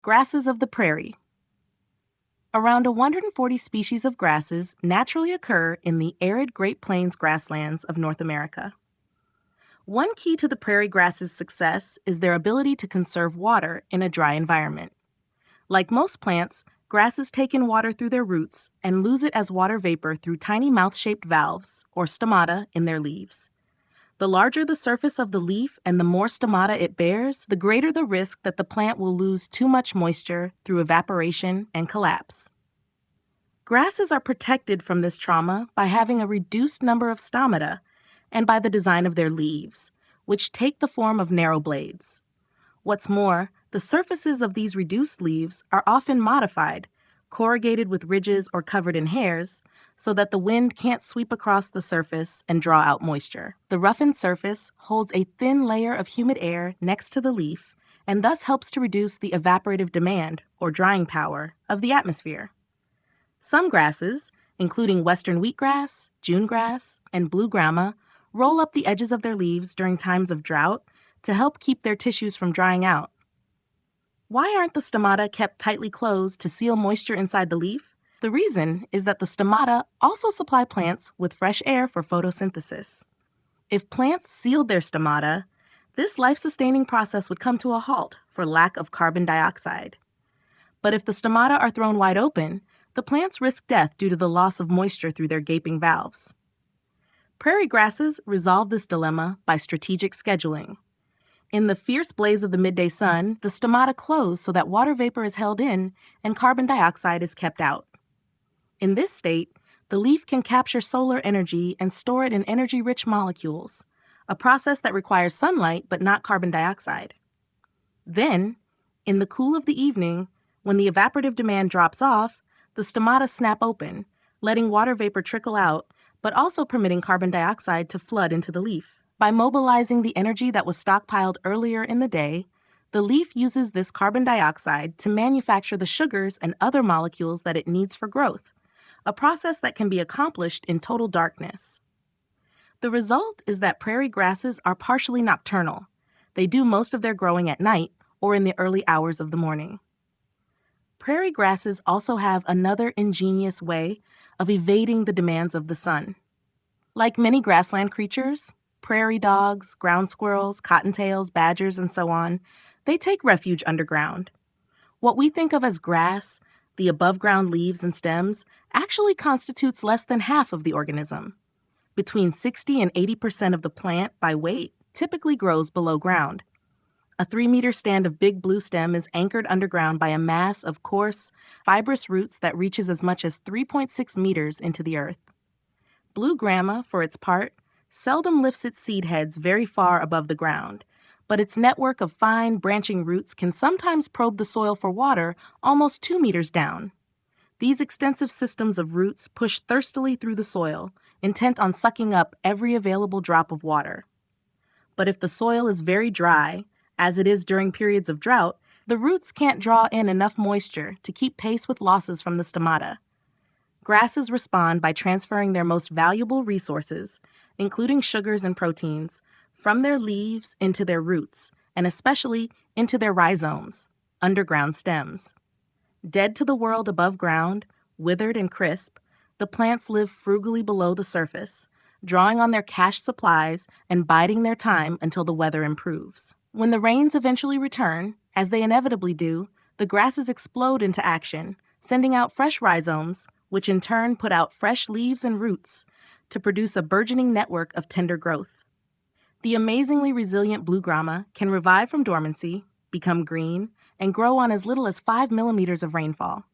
Grasses of the prairie. Around 140 species of grasses naturally occur in the arid Great Plains grasslands of North America. One key to the prairie grass's success is their ability to conserve water in a dry environment. Like most plants, grasses take in water through their roots and lose it as water vapor through tiny mouth-shaped valves, or stomata, in their leaves. The larger the surface of the leaf and the more stomata it bears, the greater the risk that the plant will lose too much moisture through evaporation and collapse. Grasses are protected from this trauma by having a reduced number of stomata and by the design of their leaves, which take the form of narrow blades. What's more, the surfaces of these reduced leaves are often modified, corrugated with ridges or covered in hairs, so that the wind can't sweep across the surface and draw out moisture. The roughened surface holds a thin layer of humid air next to the leaf and thus helps to reduce the evaporative demand, or drying power, of the atmosphere. Some grasses, including western wheatgrass, June grass, and blue grama, roll up the edges of their leaves during times of drought to help keep their tissues from drying out. Why aren't the stomata kept tightly closed to seal moisture inside the leaf? The reason is that the stomata also supply plants with fresh air for photosynthesis. If plants sealed their stomata, this life-sustaining process would come to a halt for lack of carbon dioxide. But if the stomata are thrown wide open, the plants risk death due to the loss of moisture through their gaping valves. Prairie grasses resolve this dilemma by strategic scheduling. In the fierce blaze of the midday sun, the stomata close so that water vapor is held in and carbon dioxide is kept out. In this state, the leaf can capture solar energy and store it in energy-rich molecules, a process that requires sunlight but not carbon dioxide. Then, in the cool of the evening, when the evaporative demand drops off, the stomata snap open, letting water vapor trickle out, but also permitting carbon dioxide to flood into the leaf. By mobilizing the energy that was stockpiled earlier in the day, the leaf uses this carbon dioxide to manufacture the sugars and other molecules that it needs for growth, a process that can be accomplished in total darkness. The result is that prairie grasses are partially nocturnal. They do most of their growing at night or in the early hours of the morning. Prairie grasses also have another ingenious way of evading the demands of the sun. Like many grassland creatures, prairie dogs, ground squirrels, cottontails, badgers, and so on, they take refuge underground. What we think of as grass, the above-ground leaves and stems, actually constitutes less than half of the organism. Between 60 and 80% of the plant, by weight, typically grows below ground. A 3-meter stand of big blue stem is anchored underground by a mass of coarse, fibrous roots that reaches as much as 3.6 meters into the earth. Blue grama, for its part, seldom lifts its seed heads very far above the ground, but its network of fine, branching roots can sometimes probe the soil for water almost 2 meters down. These extensive systems of roots push thirstily through the soil, intent on sucking up every available drop of water. But if the soil is very dry, as it is during periods of drought, the roots can't draw in enough moisture to keep pace with losses from the stomata. Grasses respond by transferring their most valuable resources, including sugars and proteins, from their leaves into their roots, and especially into their rhizomes, underground stems. Dead to the world above ground, withered and crisp, the plants live frugally below the surface, drawing on their cached supplies and biding their time until the weather improves. When the rains eventually return, as they inevitably do, the grasses explode into action, sending out fresh rhizomes, which in turn put out fresh leaves and roots to produce a burgeoning network of tender growth. The amazingly resilient blue grama can revive from dormancy, become green, and grow on as little as 5 millimeters of rainfall.